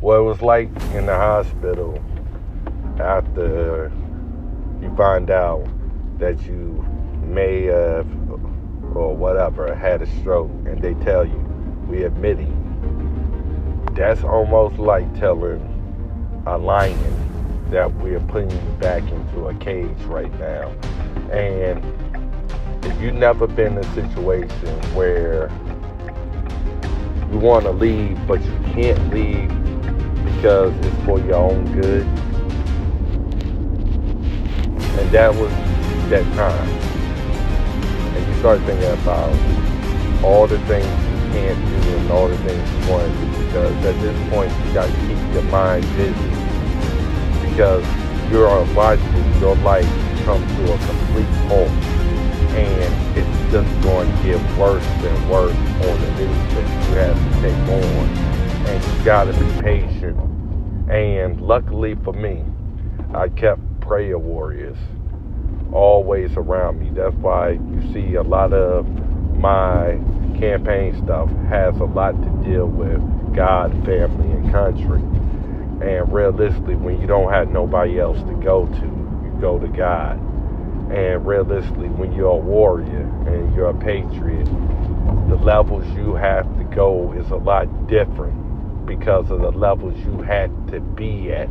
what it was like in the hospital after you find out that you may have or whatever had a stroke and they tell you, we admit you. That's almost like telling a lion that we're putting you back into a cage right now. And if you've never been in a situation where you want to leave but you can't leave because it's for your own good, and that was that time. And you start thinking about all the things you can't do and all the things you want to do, because at this point you got to keep your mind busy, because you're watching your life come to a complete halt, and it's just going to get worse and worse on the news that you have to take on, and you got to be patient. And luckily for me, I kept prayer warriors always around me. That's why you see a lot of my campaign stuff has a lot to deal with God, family, and country. And realistically, when you don't have nobody else to go to, you go to God. And realistically, when you're a warrior and you're a patriot, the levels you have to go is a lot different because of the levels you had to be at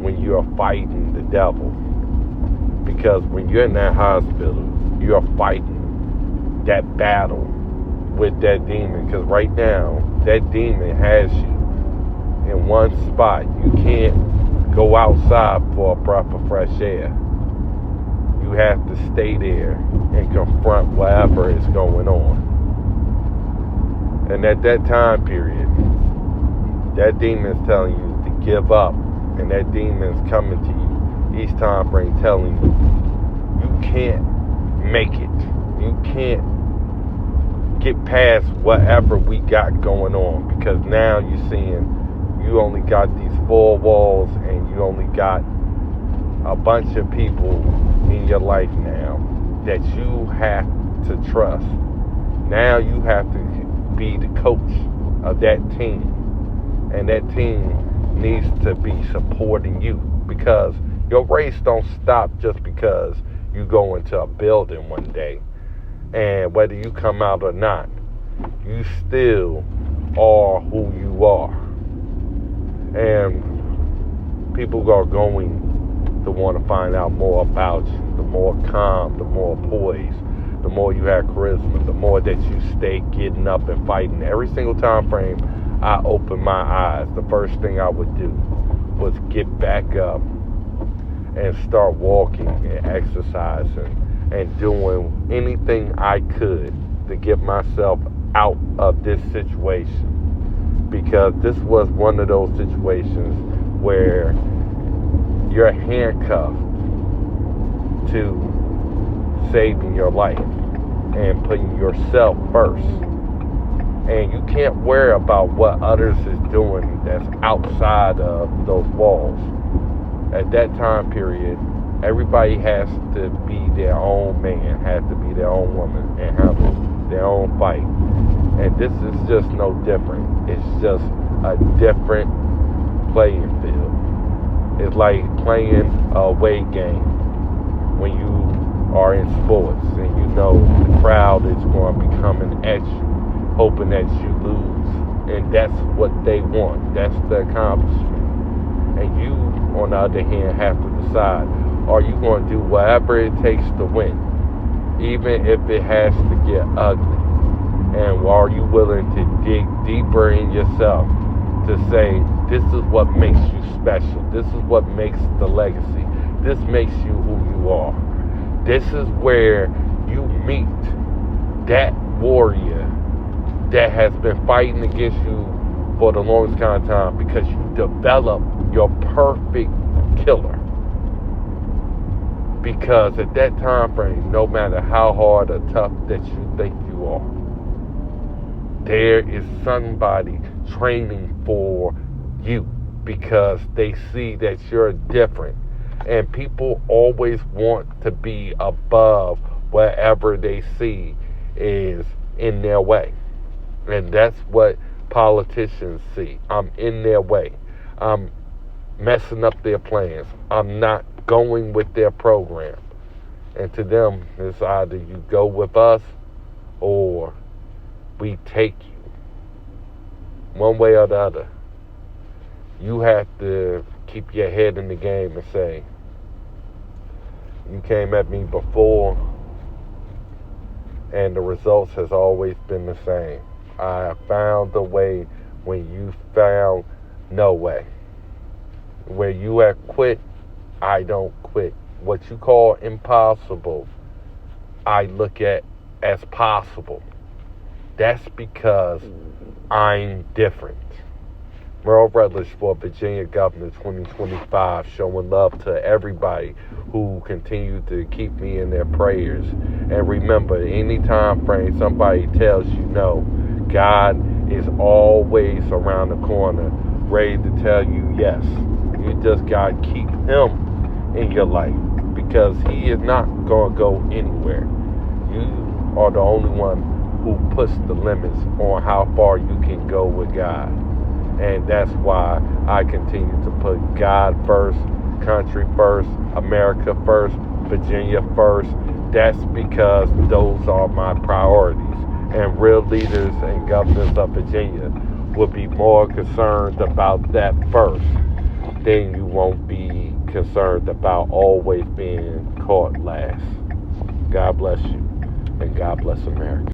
when you're fighting the devil. Because when you're in that hospital, you're fighting that battle with that demon. Because right now, that demon has you in one spot. You can't go outside for a breath of fresh air. You have to stay there and confront whatever is going on. And at that time period, that demon is telling you to give up. And that demon is coming to you each time frame telling you, you can't make it. You can't get past whatever we got going on, because now you're seeing you only got these four walls and you only got a bunch of people in your life now that you have to trust. Now you have to be the coach of that team, and that team needs to be supporting you, because your race don't stop just because you go into a building one day. And whether you come out or not, you still are who you are. And people are going to want to find out more about you. The more calm, the more poised, the more you have charisma, the more that you stay getting up and fighting. Every single time frame I opened my eyes, the first thing I would do was get back up and start walking and exercising and doing anything I could to get myself out of this situation. Because this was one of those situations where you're handcuffed to saving your life and putting yourself first. And you can't worry about what others is doing that's outside of those walls. At that time period, everybody has to be their own man, has to be their own woman, and handle their own fight. And this is just no different. It's just a different playing field. It's like playing a away game when you are in sports and you know the crowd is going to be coming at you, hoping that you lose. And that's what they want. That's the accomplishment. And you, on the other hand, have to decide, are you going to do whatever it takes to win, even if it has to get ugly? And are you willing to dig deeper in yourself to say, this is what makes you special. This is what makes the legacy. This makes you who you are. This is where you meet that warrior that has been fighting against you for the longest kind of time, because you develop your perfect killer. Because at that time frame, no matter how hard or tough that you think you are, there is somebody training for you, because they see that you're different. And people always want to be above whatever they see is in their way. And that's what politicians see. I'm in their way. I'm messing up their plans. I'm not going with their program. And to them, it's either you go with us or we take you. One way or the other. You have to keep your head in the game and say, you came at me before and the results has always been the same. I found the way when you found no way. Where you have quit, I don't quit. What you call impossible, I look at as possible. That's because I'm different. Merle Rutledge for Virginia Governor 2025, showing love to everybody who continue to keep me in their prayers. And remember, any time frame somebody tells you no, God is always around the corner, ready to tell you yes. You just got to keep Him in your life, because He is not going to go anywhere. You are the only one who puts the limits on how far you can go with God. And that's why I continue to put God first, country first, America first, Virginia first. That's because those are my priorities. And real leaders and governors of Virginia will be more concerned about that first. Then you won't be concerned about always being caught last. God bless you, and God bless America.